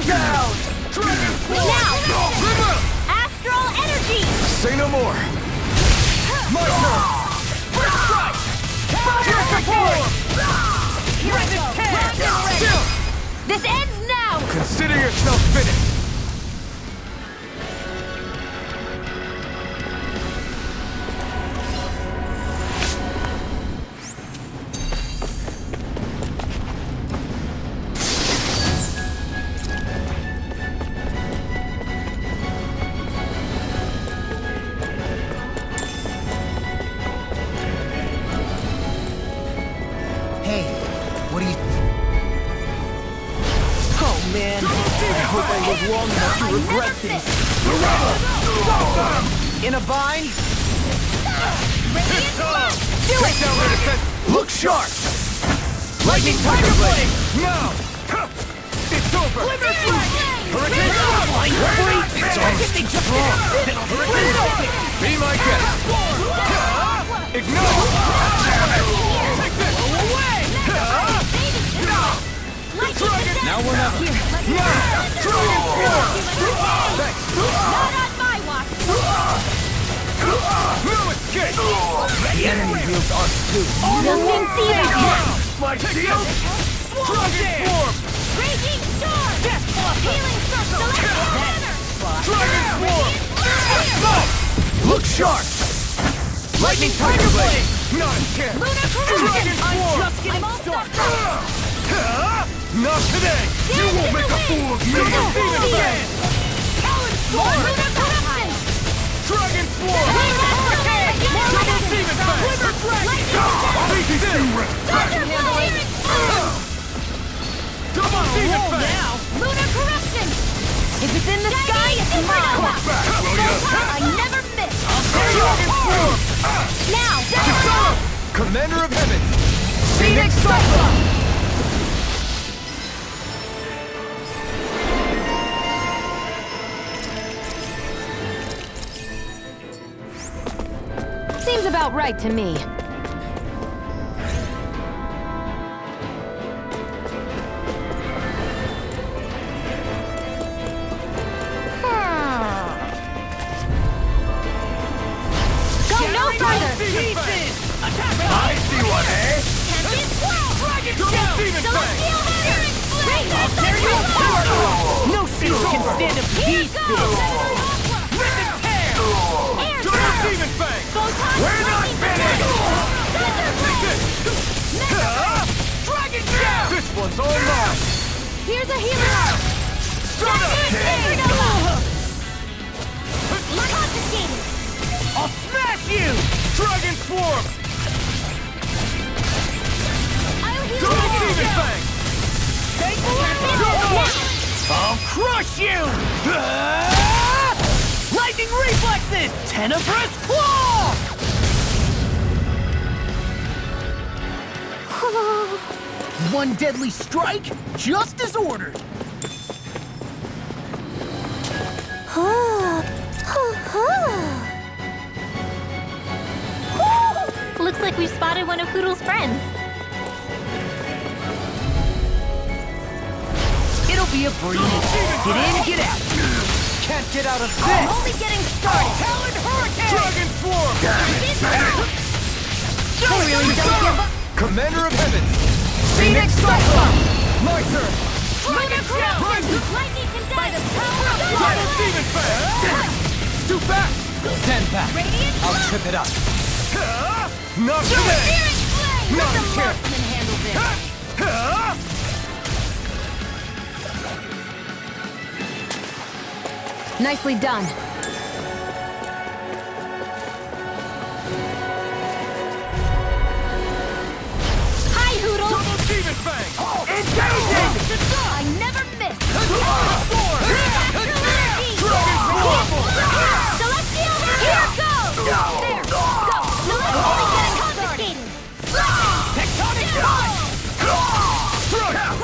down! Now! Astral energy! Say no more! My turn! First strike! Perfect form! Here I go! This ends now! Consider yourself finished! Long enough to regret these. In a bind? Do it! Down the defense. Look sharp! Lightning Tiger Blade! Now! It's over! Hurricane! It's all too strong! Be my guest! Ignore! Take this! Away! Now we're not here. Dragon Form! Thanks! Not on my watch! No escape! The enemy wields us too. Nothing seems now! My shield! Dragon Form! Raging Storm! Healing Circle! Dragon Form! Look sharp! Lightning Tiger Blade! Not a chance! Lunar Corruption! Dragon Form! Just getting started! Not today! You won't make a fool of me! Demon Fan! Talon Sword! Lunar Corruption! Dragon Form! Hurricane! Double Demon Fan! Wither Dragon! Take this! Double Demon Fan! Lunar Corruption! If it's in the sky, it's mine! I never miss! Dragon Form! Now! Commander of Heaven! Phoenix Cyclone! Seems about right to me. Go no further! I see one, eh? Celestial Hammer! No shield can stand up to these things. Demon Fang! We're not finished! Take this! Dragon Jab! This one's all mine! Here's a healer! Confiscated! I'll smash you! Dragon Form! I'll heal Double you! Demon Fang! I'll crush you! Lightning reflexes! Tenebrous claw! One deadly strike, just as ordered. Looks like we've spotted one of Poodle's friends. It'll be a breeze. Get in, get out. Can't get out of this! Only getting started! Talon Hurricane! Dragon Form! Don't really give up! Commander of Heaven! Phoenix Cyclone! My turn! Lunar Corruption! Lightning Condense! By the power of Double Demon Fang! Too fast! Stand back. Radiant I'll trip it up. Not today! Spirit Flame! Not Let a the chance! marksman handle this! Nicely done. Hi, Hoodle! Double Demon Fang! Engaging! I never miss! Celestial! Here goes! There! Go! Only getting confiscated! Tectonic charge!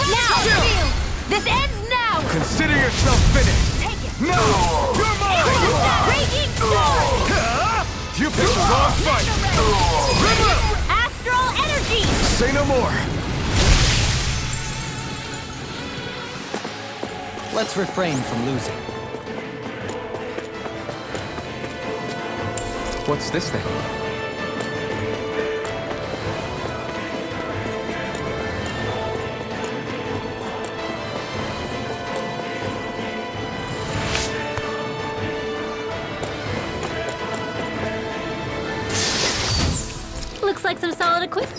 Now, Shield! This ends now! Consider yourself finished! Take it! No! You're mine! Raging Storm! You picked the wrong fight! River! Astral energy! Say no more! Let's refrain from losing. What's this thing? Looks like some solid equipment.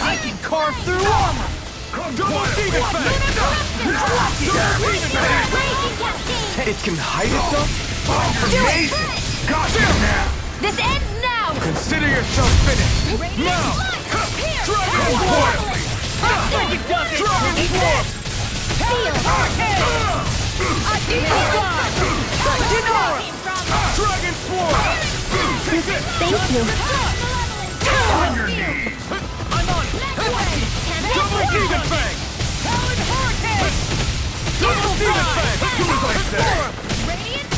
I can carve through armor! Double demon fang! It can hide itself? Amazing! Got you now! This ends now! Consider yourself finished! Now! Dragon Force! Dragon Force! Feel! Dragon Force! Thank you. On your knees! I'm on! Double demon fang! Double demon fang! Do as I say!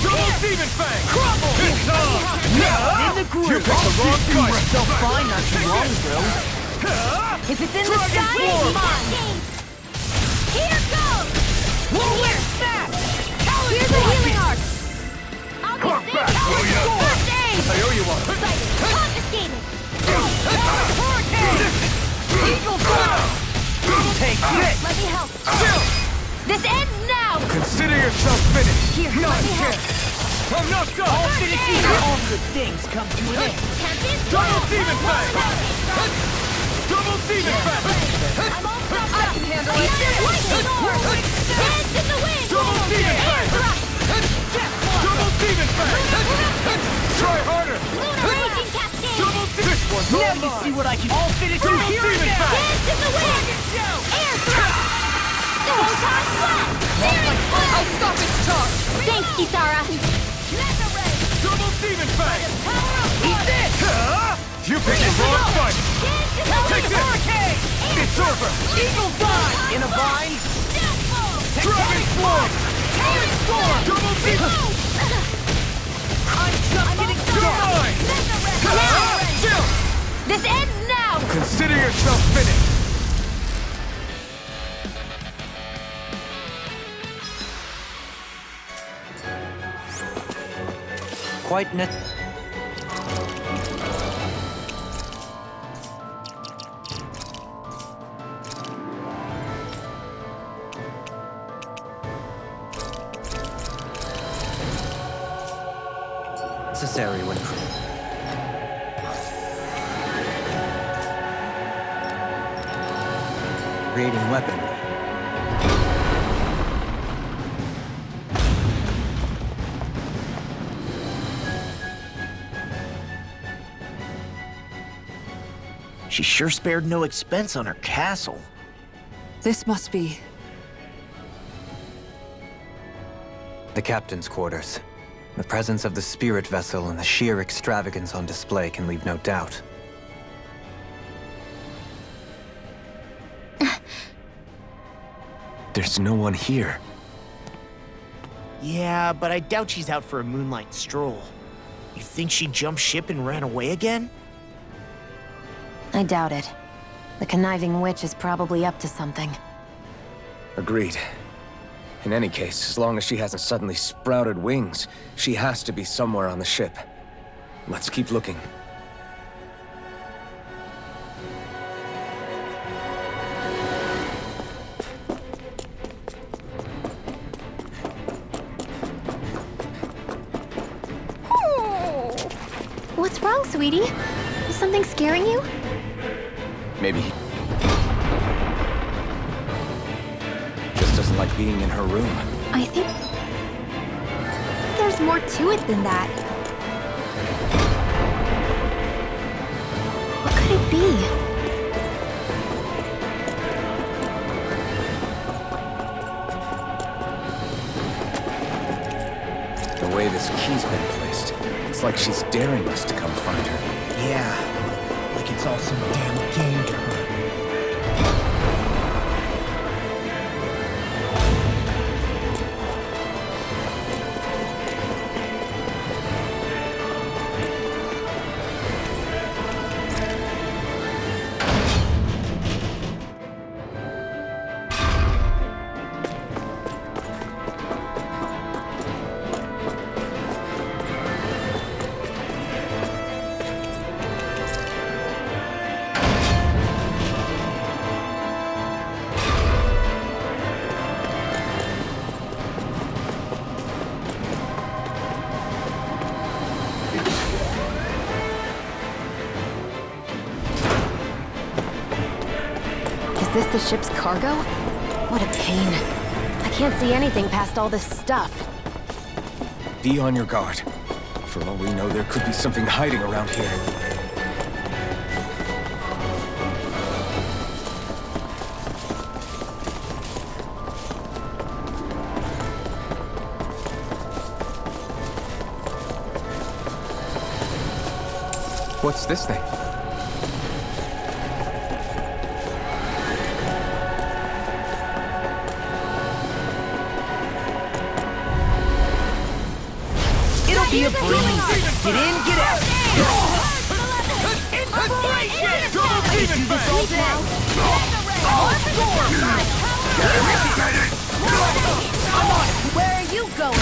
Double demon fang! Crumble! It's on! In the You group! picked the wrong fight! They'll find not too long ago. If it's in the Dragon sky, Force! it's mine! Here goes! Here! Snap! Here's a healing arc! I'll Come be back, will ya? First aid! I owe you one! Confiscated! Eagle Fire! Take this! Let me help. Still! This ends now! Consider yourself finished! Here, Not let me help. yet! I'm not done! All finished here, all good things come to an end. Double demon fang! Double demon fang! I'm all stuffed up. I can handle it. Lightning sword! Hands in the wind! Double demon fang! Double demon fang! Try harder! Raging cascade! Double this one's Now all you mine! see what I can all finish Double here and demon now! fang! Hands in the wind! Air thrust! Photon blast! Searing blast! I'll stop its charge! Thanks, Kisara! Double demon fang! Eat this! You picked the wrong fight! Take this! Hurricane! It's over! Eagle Fire! In a bind? Dragon Force! Double demon! I'm just getting You're mine! Still! This ends now! Consider yourself finished! Quite net. Necessary when creating weaponry. She sure spared no expense on her castle. This must be... The captain's quarters. The presence of the spirit vessel and the sheer extravagance on display can leave no doubt. There's no one here. Yeah, but I doubt she's out for a moonlight stroll. You think she jumped ship and ran away again? I doubt it. The conniving witch is probably up to something. Agreed. In any case, as long as she hasn't suddenly sprouted wings, she has to be somewhere on the ship. Let's keep looking. What's wrong, sweetie? Is something scaring you? Maybe he just doesn't like being in her room. I think there's more to it than that. What could it be? The way this key's been placed, it's like she's daring us to come find her. Yeah, like it's all some damn game to her. Is this the ship's cargo? What a pain. I can't see anything past all this stuff. Be on your guard. For all we know, there could be something hiding around here. What's this thing? Be a breeze. Get in, get out. Where are you going?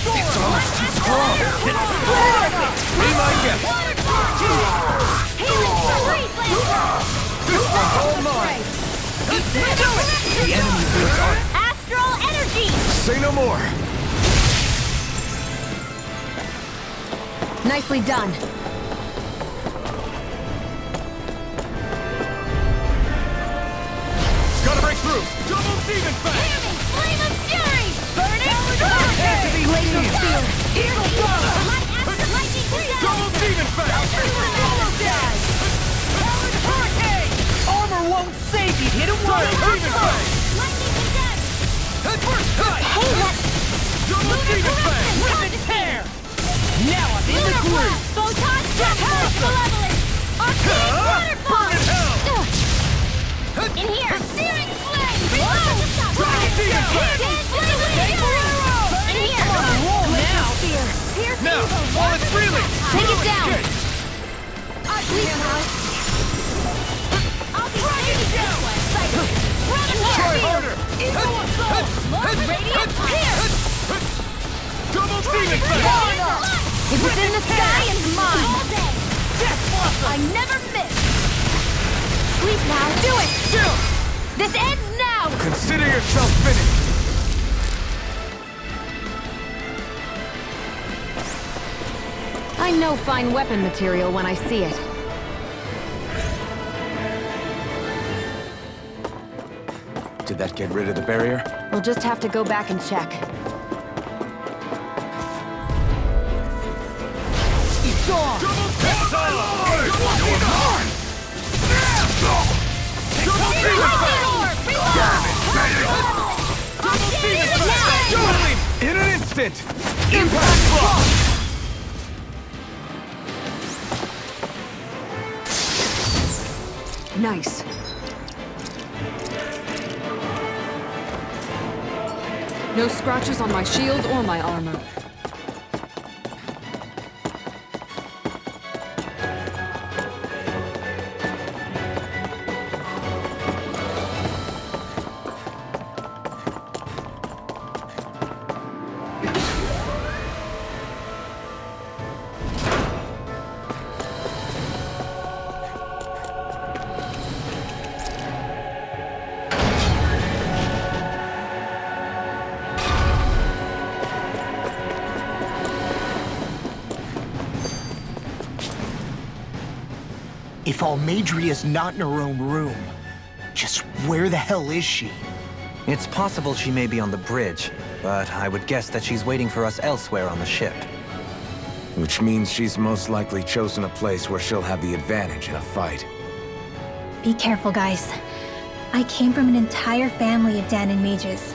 It's almost too strong. Be my guest. This one's all mine. The enemy lives on. Astral energy! Say no more. Nicely done. Gotta break through. Double demon fang. Flame of fury! Burning Anthony, Laser spear! Eagle Donna. Lightning Double demon fang. dash! Powered hurricane! Armor won't save you. Hit him once. Demon fang. Lightning condensed! Head first. Hey, that... Double demon fang. Rip and tear! Now I'm in the groove! Photon jet malevolent! Arcane waterfall! Burn in hell. In here! Searing flame! Dragon demon fang. In here! Roll now! Spear! Pierce Now, evil! while it's reeling. Take it down! Okay. Please, I'll be ready down! Try harder. Radiant pierce! Double demon fang. If it's in the sky, it's mine! I never miss! Sleep now! Do it! Still. This ends now! Consider yourself finished. I know fine weapon material when I see it. Did that get rid of the barrier? We'll just have to go back and check. It's on! In an instant! Impact block! Nice. No scratches on my shield or my armor. If Almadria's not in her own room, just where the hell is she? It's possible she may be on the bridge, but I would guess that she's waiting for us elsewhere on the ship. Which means she's most likely chosen a place where she'll have the advantage in a fight. Be careful, guys. I came from an entire family of Danon mages,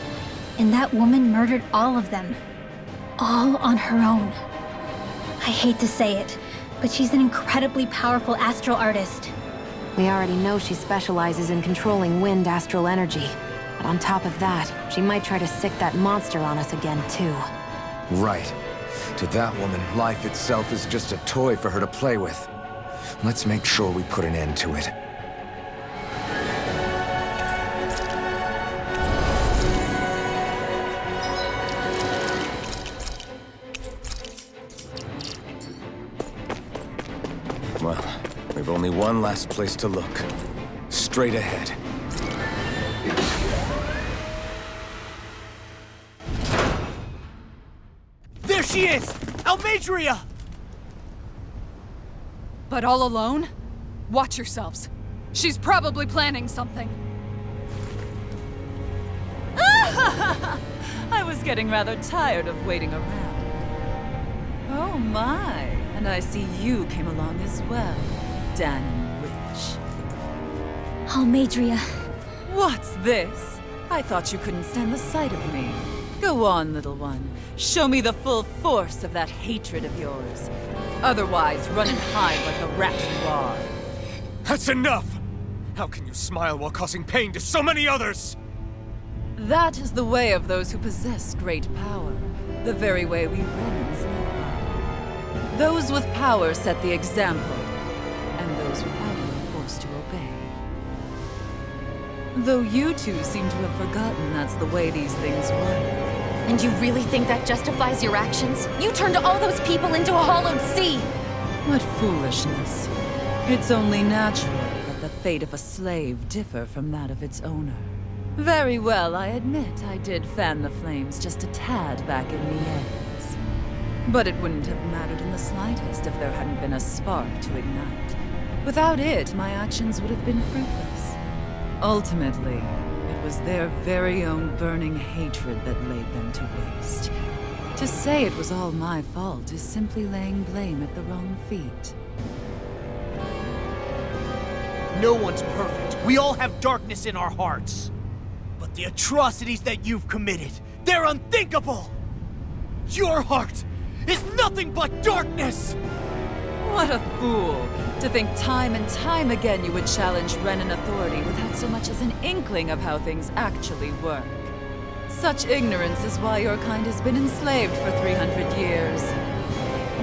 and that woman murdered all of them. All on her own. I hate to say it, but she's an incredibly powerful astral artist. We already know she specializes in controlling wind astral energy. But on top of that, she might try to sick that monster on us again, too. Right. To that woman, life itself is just a toy for her to play with. Let's make sure we put an end to it. Well, we've only one last place to look. Straight ahead. There she is! Almadria! But all alone? Watch yourselves. She's probably planning something. I was getting rather tired of waiting around. Oh my, and I see you came along as well, Danon Witch. Almadria. What's this? I thought you couldn't stand the sight of me. Go on, little one. Show me the full force of that hatred of yours. Otherwise, run and hide like the rat you are. That's enough! How can you smile while causing pain to so many others? That is the way of those who possess great power. The very way we Renans live by. Those with power set the example, and those without it are forced to obey. Though you two seem to have forgotten that's the way these things work. And you really think that justifies your actions? You turned all those people into a hollowed sea! What foolishness. It's only natural that the fate of a slave differ from that of its owner. Very well, I admit I did fan the flames just a tad back in Mies. But it wouldn't have mattered in the slightest if there hadn't been a spark to ignite. Without it, my actions would have been fruitless. Ultimately, it was their very own burning hatred that laid them to waste. To say it was all my fault is simply laying blame at the wrong feet. No one's perfect. We all have darkness in our hearts. But the atrocities that you've committed, they're unthinkable! Your heart is nothing but darkness! What a fool! To think time and time again you would challenge Renan authority without so much as an inkling of how things actually work. Such ignorance is why your kind has been enslaved for 300 years.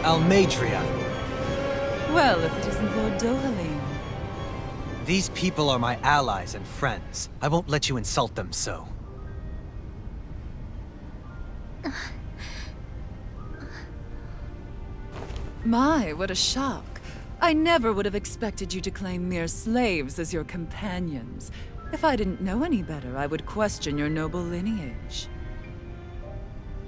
Almadria, Well, if it isn't Lord Dohalim. these people are my allies and friends. I won't let you insult them so. My, what a shock. I never would have expected you to claim mere slaves as your companions. If I didn't know any better, I would question your noble lineage.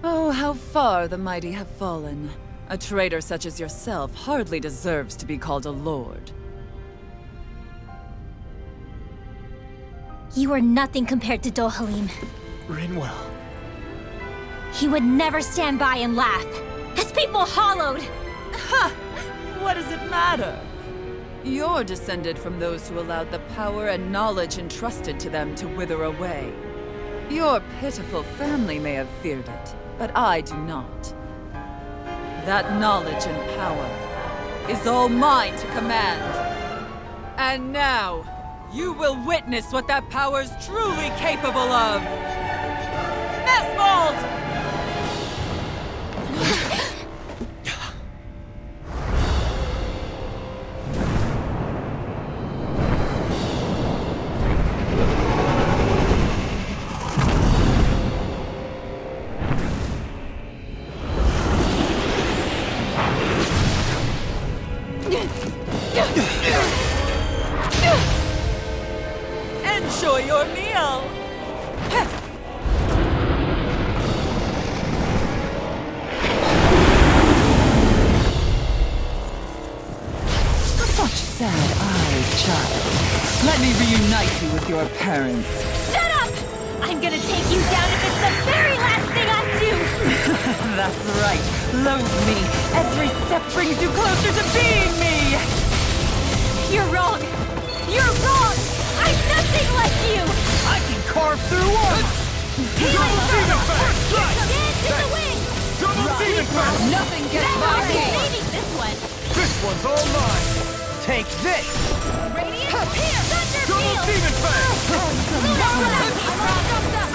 Oh, how far the mighty have fallen. A traitor such as yourself hardly deserves to be called a lord. You are nothing compared to Dohalim. Rinwell. He would never stand by and laugh. His people hollowed! Ha! What does it matter? You're descended from those who allowed the power and knowledge entrusted to them to wither away. Your pitiful family may have feared it, but I do not. That knowledge and power is all mine to command. And now, you will witness what that power's truly capable of! mess mold! Enjoy your meal! Such sad eyes, child. Let me reunite you with your parents. Shut up! I'm gonna take you down if it's the very last thing I do! That's right. Loathe me. Every step brings you closer to being me! You're wrong! You're wrong! I'm nothing like you! I can carve through armor! Healing Demon First Fang! Dance in the wind! Double Demon Fang! Nothing gets I'm past me! saving this one! This one's all mine! Take this! Radiant here! Thunder Double Field! Demon Fang! Luna Blast!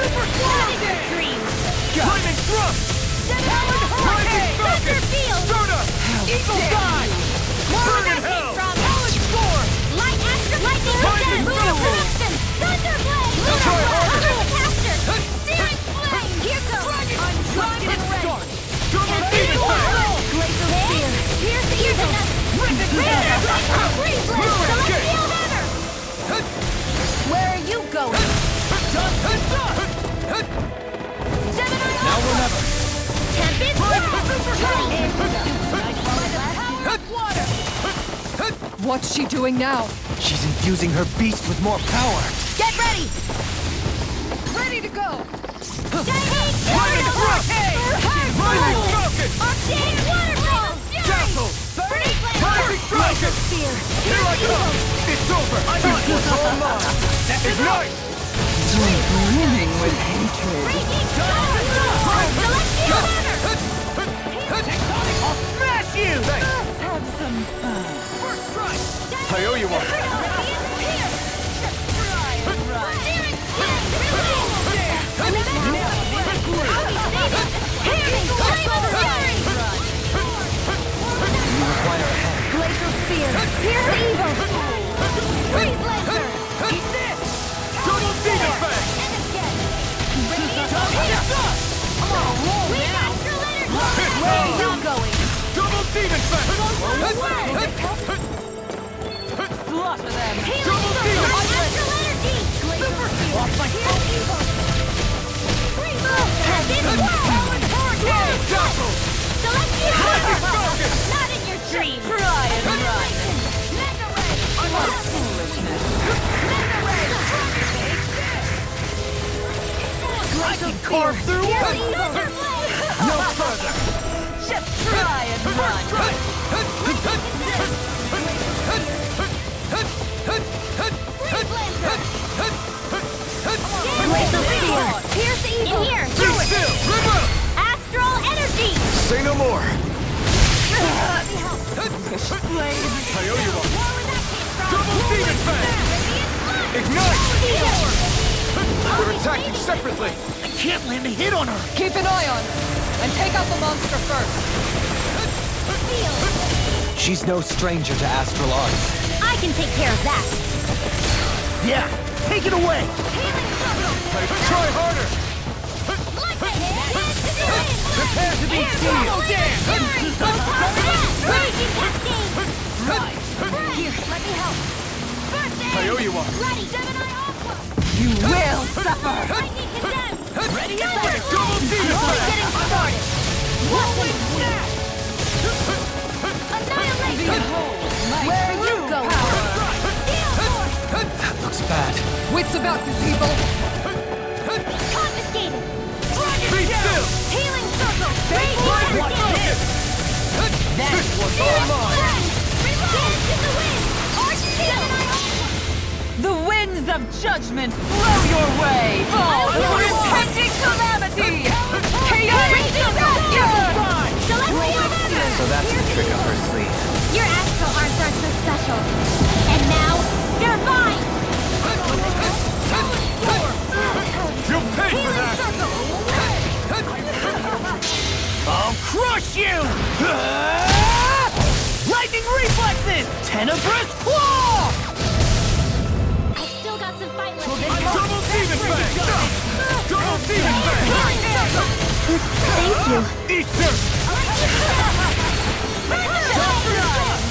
Super Sonic Dream! Lightning Thrust! Powered Lightning Thunder Falcon! Field! Soda! Eagle Dive! Burn in Hell! Powered Storm! Light Astro Lightning Lightning Descent! Thunderbolt! Eruption! Thunder Blade! Try harder! Caster! Searing Flame! Here goes! Undragon Ray! Double Demon Fang! Glacial Spear! Pierce the Eagle! Radiant Freeze Blade! Celestial Hammer! Where are you going? Now or never! Tempest What's she doing now? She's infusing her beast with more power. Get ready! Ready to go! Lightning Thrust! Lightning Falcon! Arctic Waterfall! Castle! Lightning Falcon! Here I come! It's over! This one's all mine! Ignite! You're brimming with hatred. Raging Celestial Hammer! I'll smash you! Thanks! Let's have some fun. First strike! I owe you one! You require a hand. Glacial Spear! Pierce the Eagle! Freeze Laser! Eat this! Double Demon Fang! And again! Radiant Dust! I'm on a roll now! Where are you going? Double Demon Fang! Slaughter them. Double Demon Fang! Astral Energy! Super Spear! Off my Pierce the Eagle! Freeze Laser! Tempest Hurricane! Castle! Celestial Lightning Hammer! Falcon! Not in your dreams! Try and run. Mega Ray! What foolishness. Mega Ray! I can carve through Pierce armor. the Thunder Blade! No further. Just try and run. Glacial Spear! Pierce the Eagle! In here! Be still! Remove! Astral Energy! Say no more! Slave. I owe you one! Double Demon Fang! Ignite! We're attacking separately! I can't land a hit on her. Keep an eye on her, and take out the monster first. She's no stranger to astral arts. I can take care of that. Yeah, take it away. Try harder! Prepare to be sealed. Raging Cascade! Here, let me help. I owe you one! Ready! Gemini Aqua! You will suffer. Lightning Condemned! Ready? Double Demon Only Fang! getting started! What would snap? Annihilation! Where are you going? Steel Force! That looks bad. Wits about you, people! Confiscated! Be still! Healing Circle! Lightning Raging Falcon! This one's all mine! Dance in the wind! Gemini Aqua! The winds of judgment blow your way. Fall for impending calamity. Chaotic destruction. So that's the trick up her sleeve. Your astral arts aren't so special. And now, they're mine! You'll pay for that! Tenebrous Claw! I still got some fight left. Double demon fang! Double demon fang! Thank you. Eat dirt!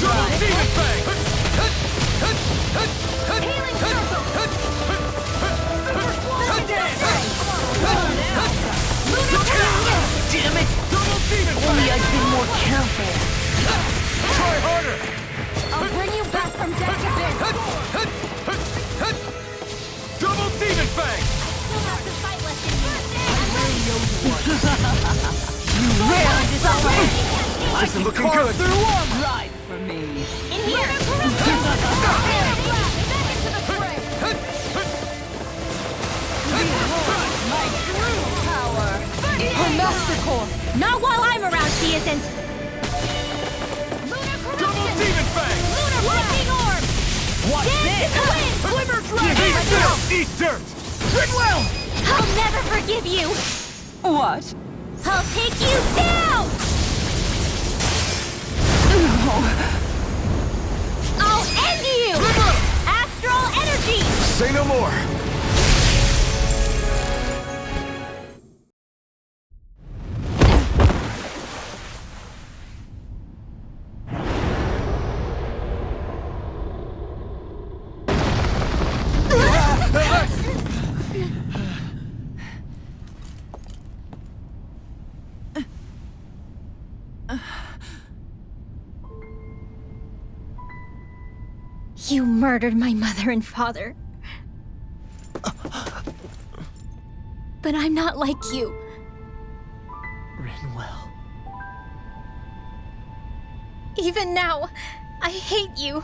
Double demon fang! Healing circle. Damn it! Double demon Only fang! I'd been more careful. Try harder! I'll bring you back from death's abyss. Double demon fang! Still got some fight left in me. Rare this already! Isn't looking good! Ride for me. In here. Her master core! Not while I'm around, she isn't. Double demon fang! Lunar lightning orb. What's Dance this? in the wind. Glimmer Eat Dragon! dirt! Eat dirt! Goodwill! I'll never forgive you. What? I'll take you down. I'll end you. Astral energy. Say no more! You murdered my mother and father. But I'm not like you. Rinwell. Even now, I hate you.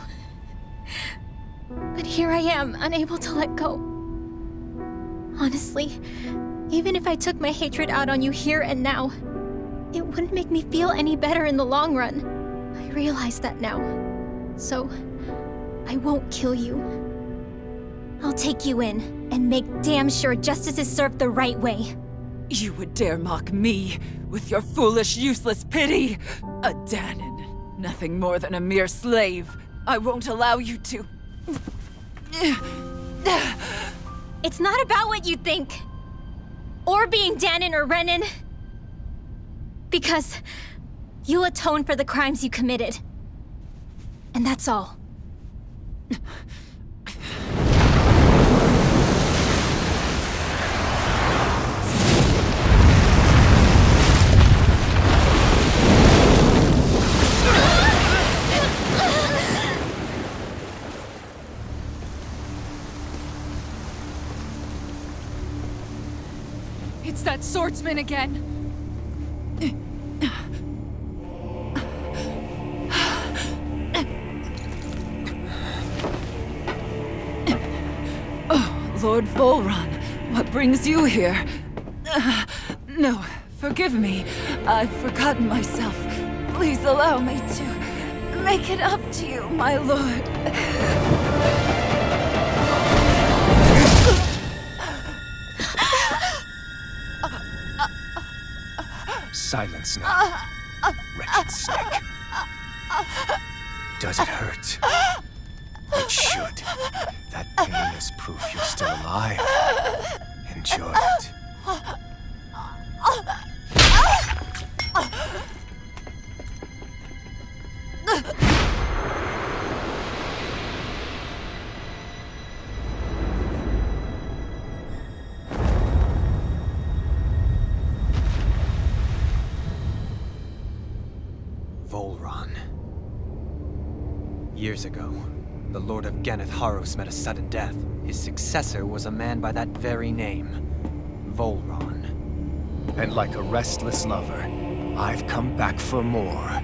But here I am, unable to let go. Honestly, even if I took my hatred out on you here and now, it wouldn't make me feel any better in the long run. I realize that now. So, I won't kill you. I'll take you in and make damn sure justice is served the right way. You would dare mock me with your foolish, useless pity? A Danon, nothing more than a mere slave. I won't allow you to. It's not about what you think. Or being Danon or Renan. Because you'll atone for the crimes you committed. And that's all. It's that swordsman again. Lord Volron, what brings you here? No, forgive me. I've forgotten myself. Please allow me to make it up to you, my lord. Silence now, wretched snake. Does it hurt? It should. That pain is proof you're still alive. Enjoy it. Volron. Years ago, the Lord of Geneth Haros met a sudden death. His successor was a man by that very name, Volron. And like a restless lover, I've come back for more.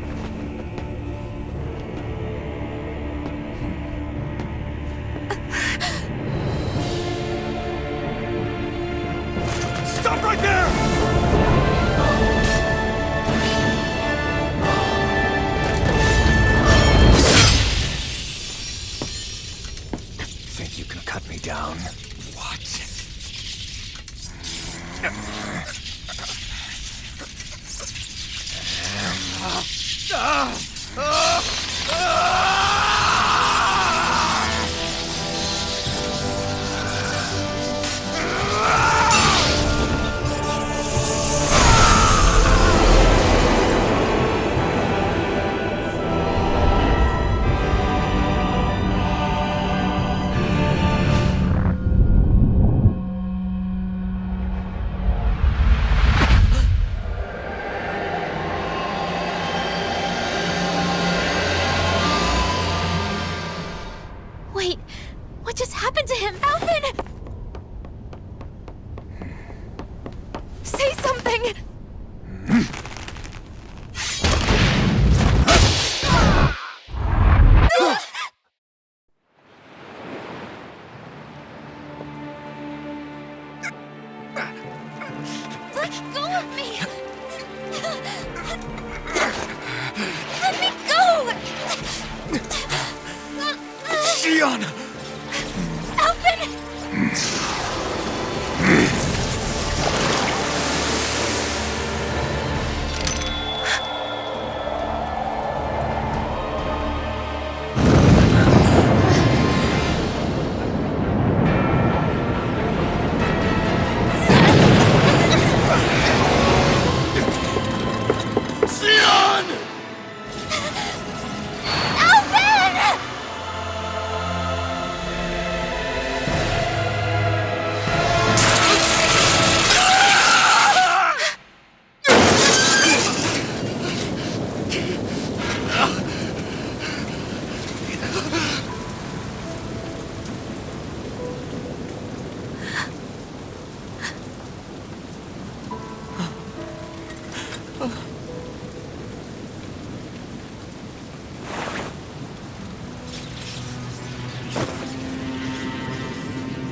Stop right there! Think you can cut me down? What? something! Let go of me! Let me go! Shion! Alvin! Shion! Alvin!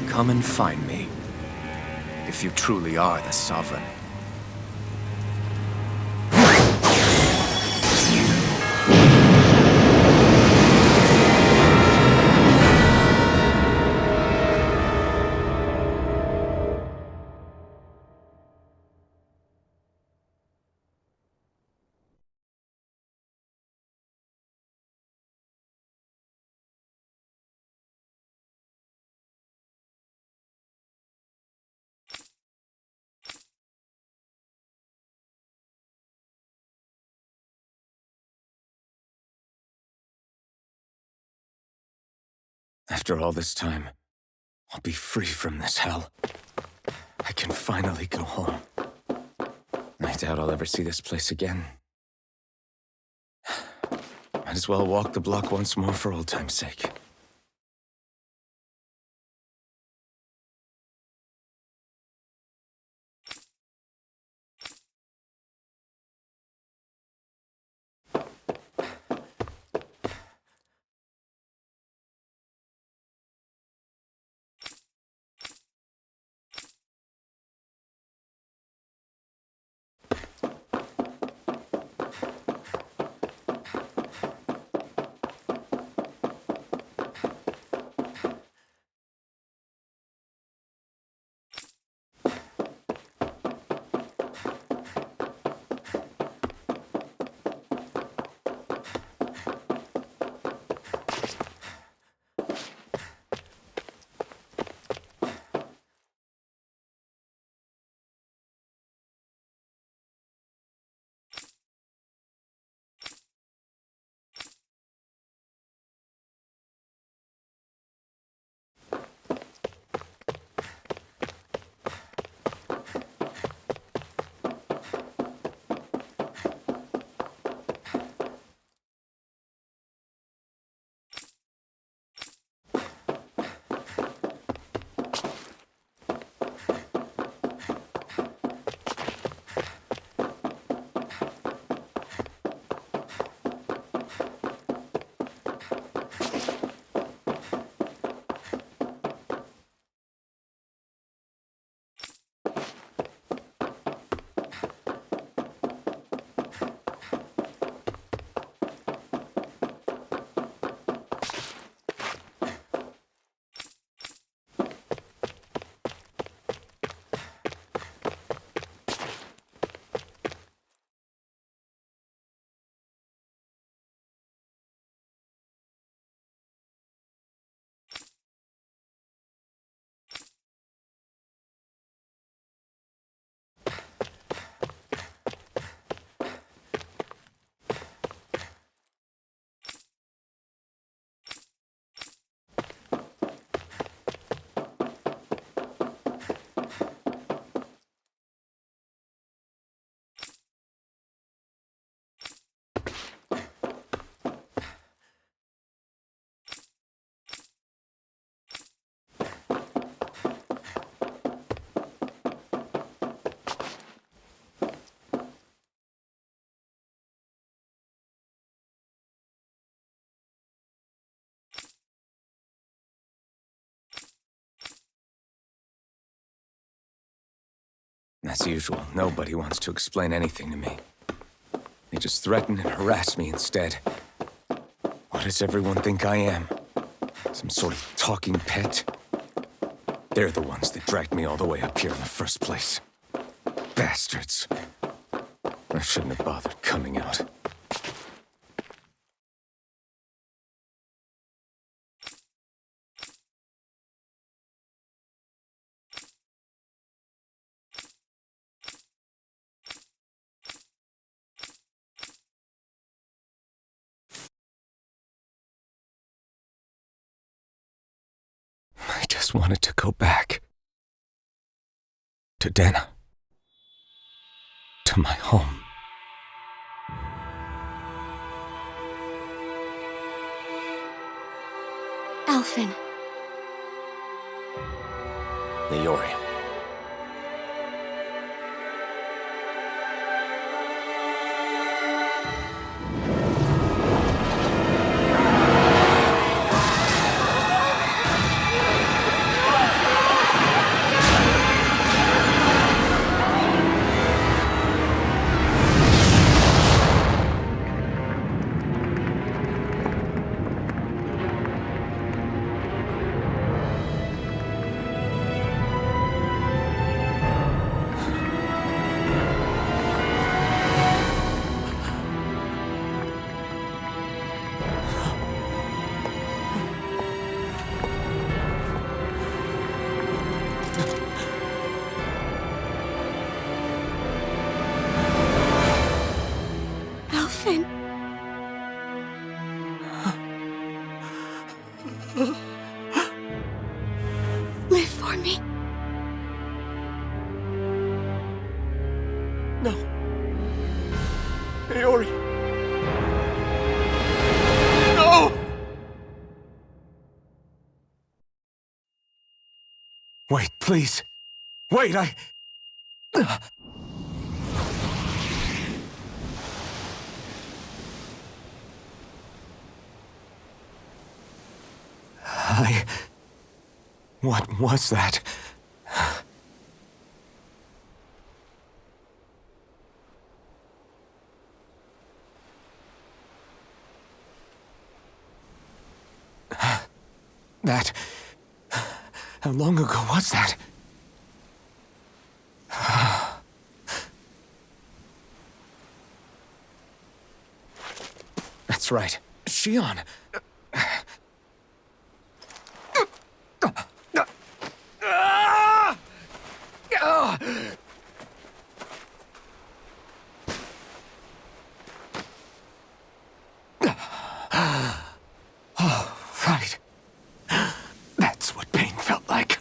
Come and find me, if you truly are the Sovereign. After all this time, I'll be free from this hell. I can finally go home. I doubt I'll ever see this place again. Might as well walk the block once more for old time's sake. As usual, nobody wants to explain anything to me. They just threaten and harass me instead. What does everyone think I am? Some sort of talking pet? They're the ones that dragged me all the way up here in the first place. Bastards. I shouldn't have bothered coming out. I just wanted to go back. To Dana. To my home. Alphen. Leori. Alphen. Live for me. No. Leori. No! Wait, please. Wait, What was that? That... How long ago was that? That's right. Shion. Oh, right. That's what pain felt like.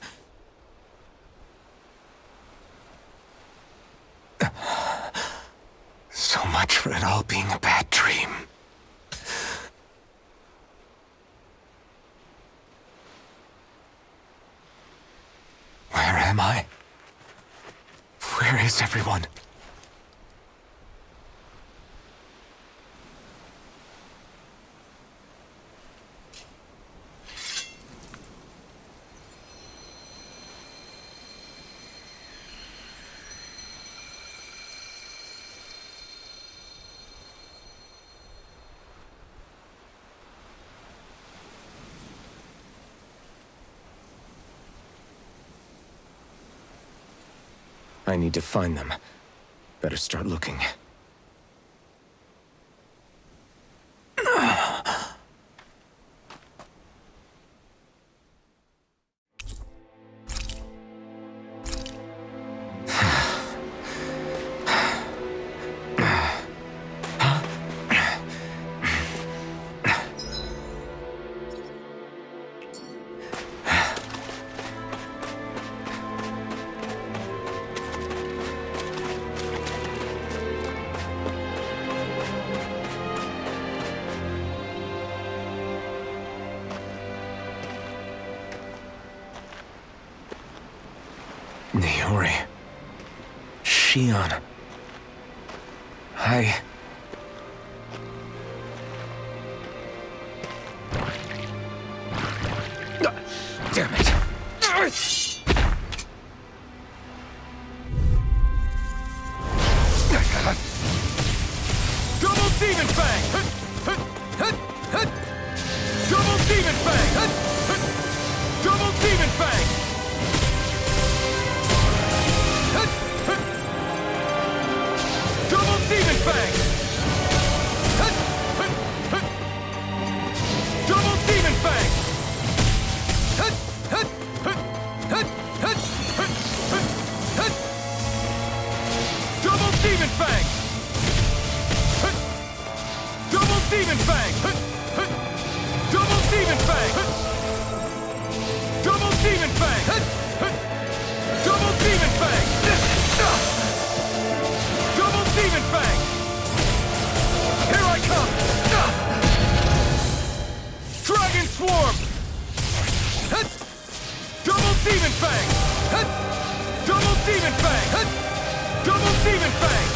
So much for it all being a bad dream. Where am I? Where is everyone? I need to find them. Better start looking. Leori. Shion. Damn it. Fang! Double Demon Fang! Double Demon Fang! Double Demon Fang! Double Demon Fang! Double Demon Fang! Double Demon Fang! Double Demon Fang! Double Demon Fang! Double Demon Fang! Double Demon Fang! Here I come! Dragon Swarm! Double Demon Fang! Double Demon Fang! Double Demon Fang!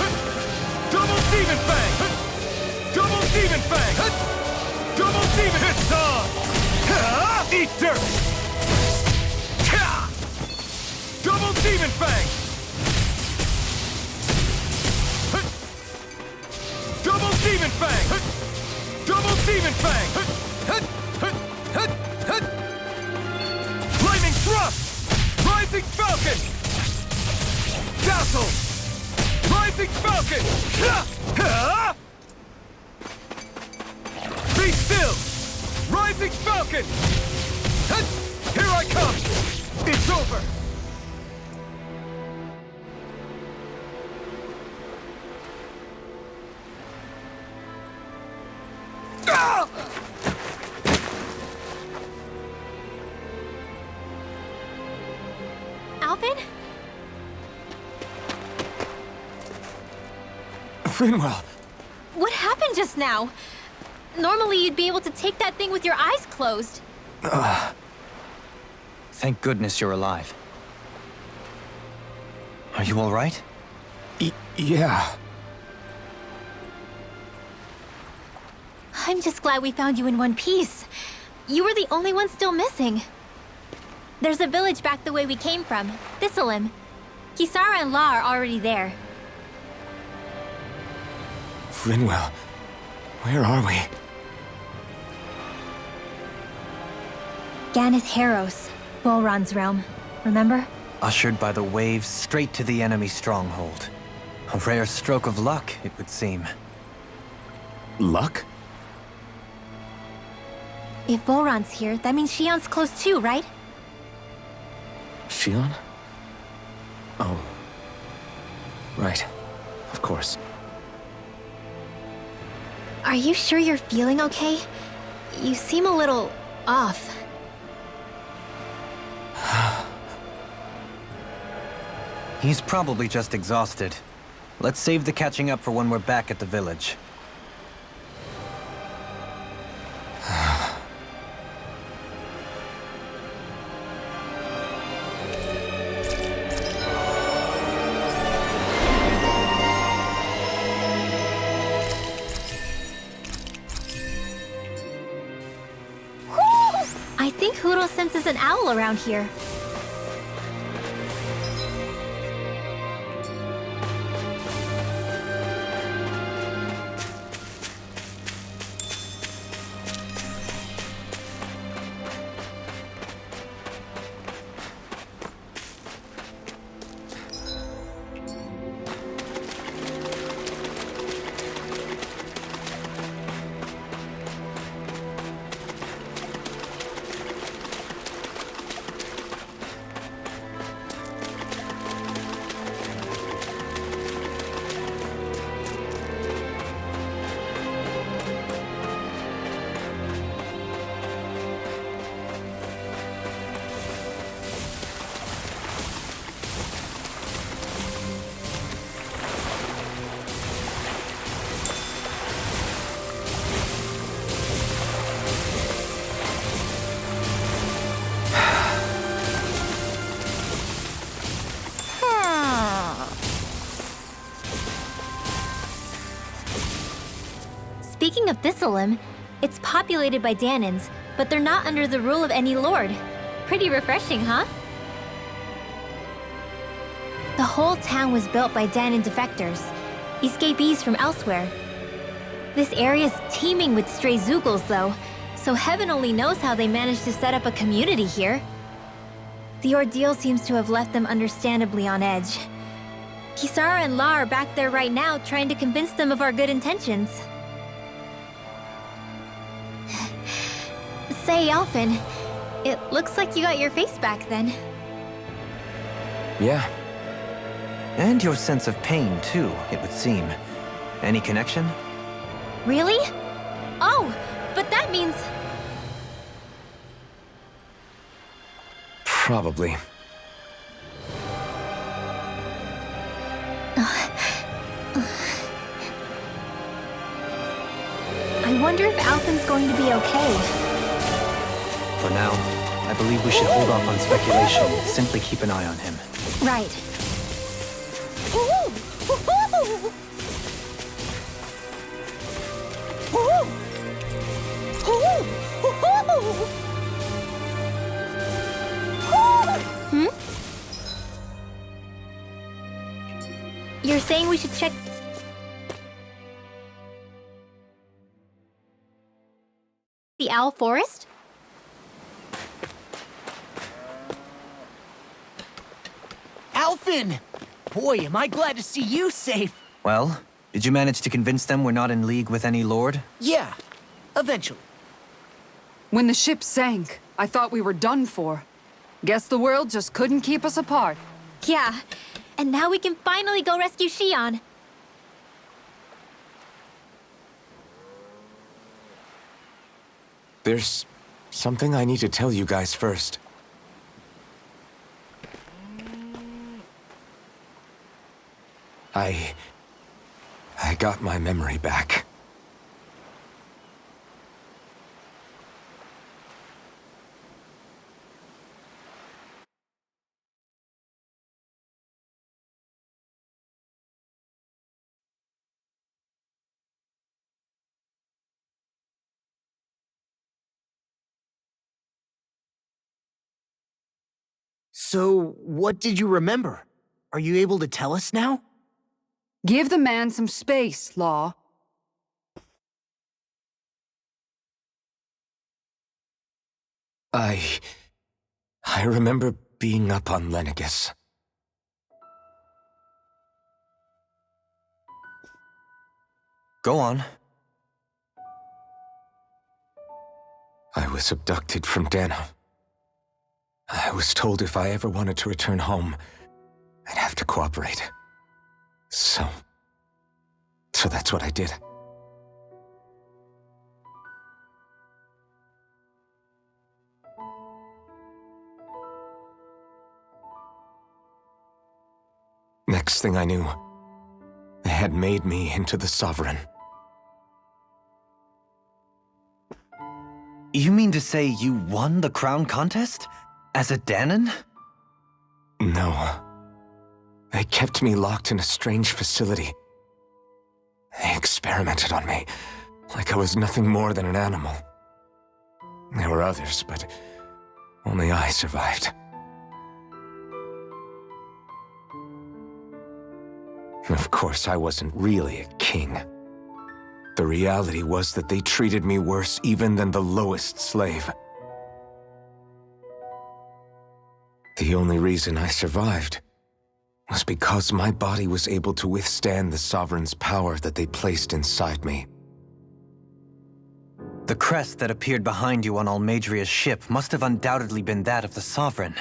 Double Demon Fang! Double Demon Fang! Double Demon! It's on! Eat dirt! Double Demon Fang! Double Demon Fang! Double Demon Fang! Flaming Thrust! Rising Falcon! Dazzle! Rising Falcon! Be still! Rising Falcon! Here I come! It's over! Alvin? Finwell! What happened just now? Normally you'd be able to take that thing with your eyes closed. Thank goodness you're alive. Are you all right? Yeah. I'm just glad we found you in one piece. You were the only one still missing. There's a village back the way we came from, Thistleim. Kisara and La are already there. Finwell, where are we? Ganeth Haros, Volron's realm. Remember? Ushered by the waves straight to the enemy stronghold. A rare stroke of luck, it would seem. Luck? If Volron's here, that means Shion's close too, right? Shion? Oh. Right. Of course. Are you sure you're feeling okay? You seem a little off. He's probably just exhausted. Let's save the catching up for when we're back at the village. I think Huro senses an owl around here. Speaking of Thistleim, it's populated by Danans, but they're not under the rule of any lord. Pretty refreshing, huh? The whole town was built by Danan defectors, escapees from elsewhere. This area's teeming with stray Zeugles, though, so heaven only knows how they managed to set up a community here. The ordeal seems to have left them understandably on edge. Kisara and La are back there right now trying to convince them of our good intentions. Say, Alphen, it looks like you got your face back then. Yeah, And your sense of pain, too, it would seem. Any connection? Really? Oh, but that means... probably. I wonder if Alphen's going to be okay. For now, I believe we should hold off on speculation. Simply keep an eye on him. Right. Hmm? You're saying we should check... the Owl Forest? Alphen! Boy, am I glad to see you safe. Well, did you manage to convince them we're not in league with any lord? Yeah, eventually. When the ship sank, I thought we were done for. Guess the world just couldn't keep us apart. Yeah, and now we can finally go rescue Shion. There's something I need to tell you guys first. I got my memory back. So, what did you remember? Are you able to tell us now? Give the man some space, Law. I remember being up on Lenegus. Go on. I was abducted from Dano. I was told if I ever wanted to return home, I'd have to cooperate. So that's what I did. Next thing I knew, they had made me into the Sovereign. You mean to say you won the crown contest? As a Danon? No. They kept me locked in a strange facility. They experimented on me, like I was nothing more than an animal. There were others, but only I survived. Of course, I wasn't really a king. The reality was that they treated me worse even than the lowest slave. The only reason I survived was because my body was able to withstand the Sovereign's power that they placed inside me. The crest that appeared behind you on Almadria's ship must have undoubtedly been that of the Sovereign.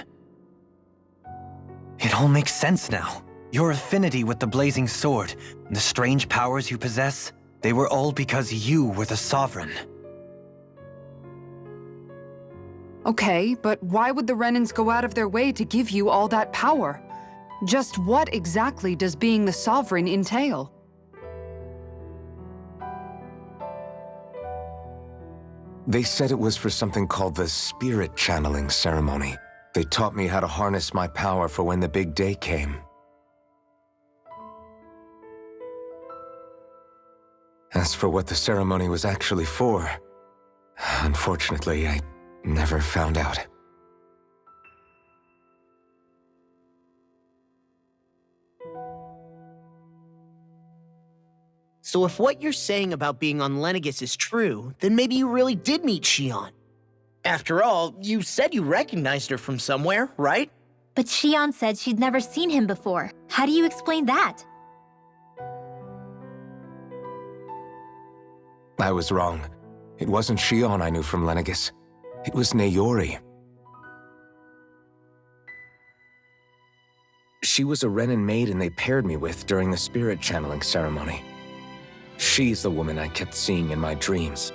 It all makes sense now. Your affinity with the Blazing Sword, and the strange powers you possess, they were all because you were the Sovereign. Okay, but why would the Renans go out of their way to give you all that power? Just what exactly does being the Sovereign entail? They said it was for something called the Spirit Channeling Ceremony. They taught me how to harness my power for when the big day came. As for what the ceremony was actually for, unfortunately, I never found out. So if what you're saying about being on Lenegis is true, then maybe you really did meet Shion. After all, you said you recognized her from somewhere, right? But Shion said she'd never seen him before. How do you explain that? I was wrong. It wasn't Shion I knew from Lenegis. It was Naori. She was a Renin maiden they paired me with during the spirit channeling ceremony. She's the woman I kept seeing in my dreams.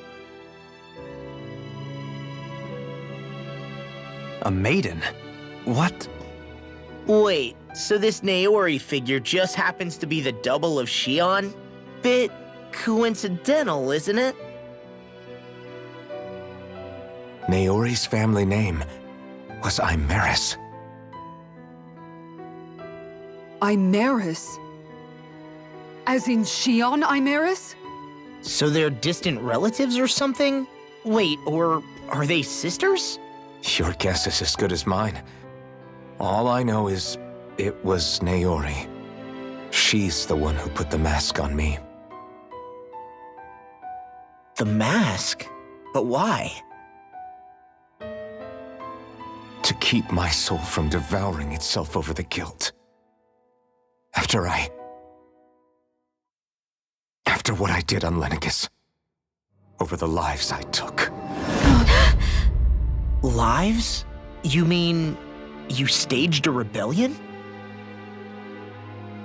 A maiden? What? Wait, so this Naori figure just happens to be the double of Shion? Bit coincidental, isn't it? Naori's family name was Imeris. Imeris? As in Shion Imeris? So they're distant relatives or something? Wait, or are they sisters? Your guess is as good as mine. All I know is it was Naori. She's the one who put the mask on me. The mask? But why? To keep my soul from devouring itself over the guilt. After what I did on Lenegis. Over the lives I took. Lives? You mean you staged a rebellion?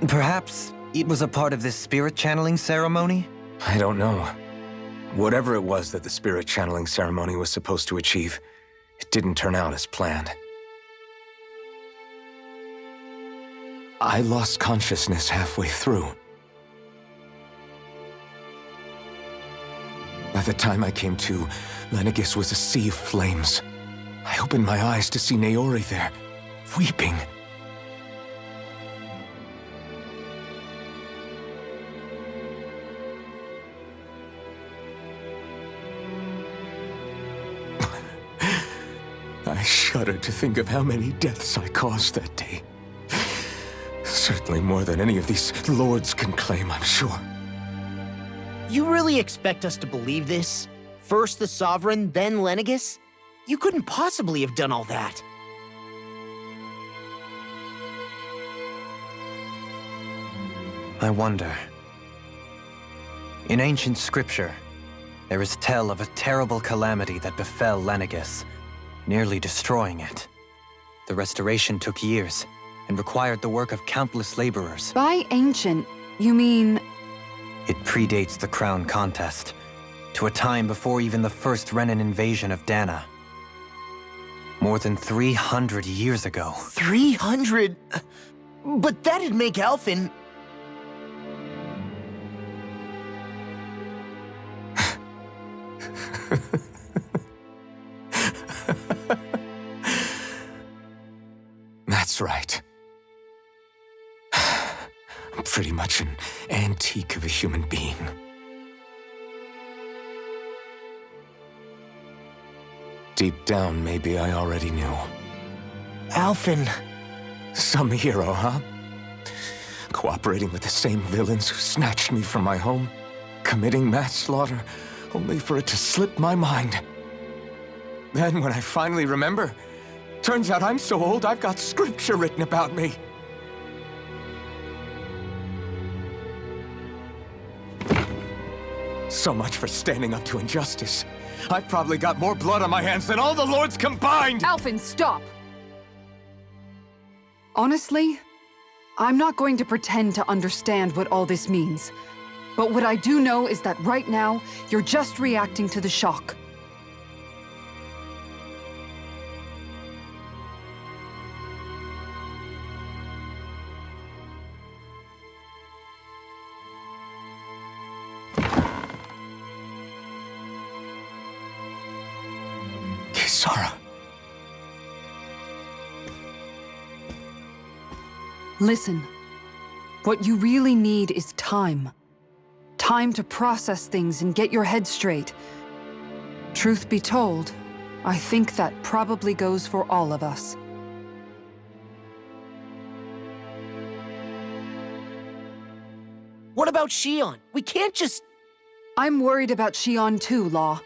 Perhaps it was a part of this spirit channeling ceremony? I don't know. Whatever it was that the spirit channeling ceremony was supposed to achieve, it didn't turn out as planned. I lost consciousness halfway through. By the time I came to, Lenegis was a sea of flames. I opened my eyes to see Naori there, weeping. I shudder to think of how many deaths I caused that day. Certainly more than any of these lords can claim, I'm sure. You really expect us to believe this? First the Sovereign, then Lenegis? You couldn't possibly have done all that. I wonder. In ancient scripture, there is tell of a terrible calamity that befell Lenegis, nearly destroying it. The restoration took years, and required the work of countless laborers. By ancient, you mean... It predates the crown contest, to a time before even the first Renin invasion of Dana. More than 300 years ago. 300? But that'd make Alphen... That's right. I'm pretty much an antique of a human being. Deep down, maybe I already knew. Alphen... Some hero, huh? Cooperating with the same villains who snatched me from my home, committing mass slaughter, only for it to slip my mind. Then, when I finally remember, turns out I'm so old I've got scripture written about me. So much for standing up to injustice. I've probably got more blood on my hands than all the lords combined! Alphen, stop! Honestly, I'm not going to pretend to understand what all this means. But what I do know is that right now, you're just reacting to the shock. Kisara. Listen, what you really need is time. Time to process things and get your head straight. Truth be told, I think that probably goes for all of us. What about Shion? We can't just... I'm worried about Shion too, Law.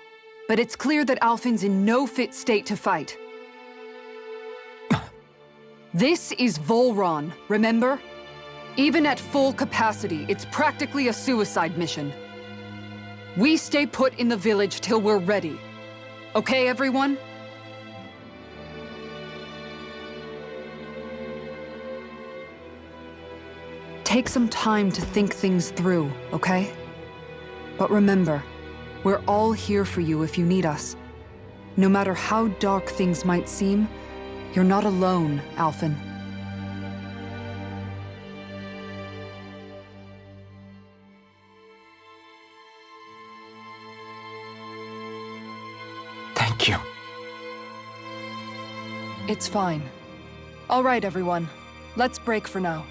But it's clear that Alphen's in no fit state to fight. This is Volron, remember? Even at full capacity, it's practically a suicide mission. We stay put in the village till we're ready. Okay, everyone? Take some time to think things through, okay? But remember, we're all here for you if you need us. No matter how dark things might seem, you're not alone, Alphen. Thank you. It's fine. All right, everyone. Let's break for now.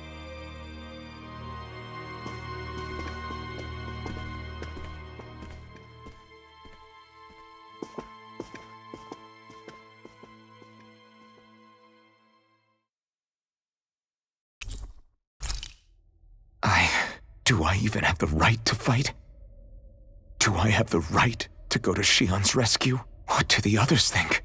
Do I even have the right to fight? Do I have the right to go to Shion's rescue? What do the others think?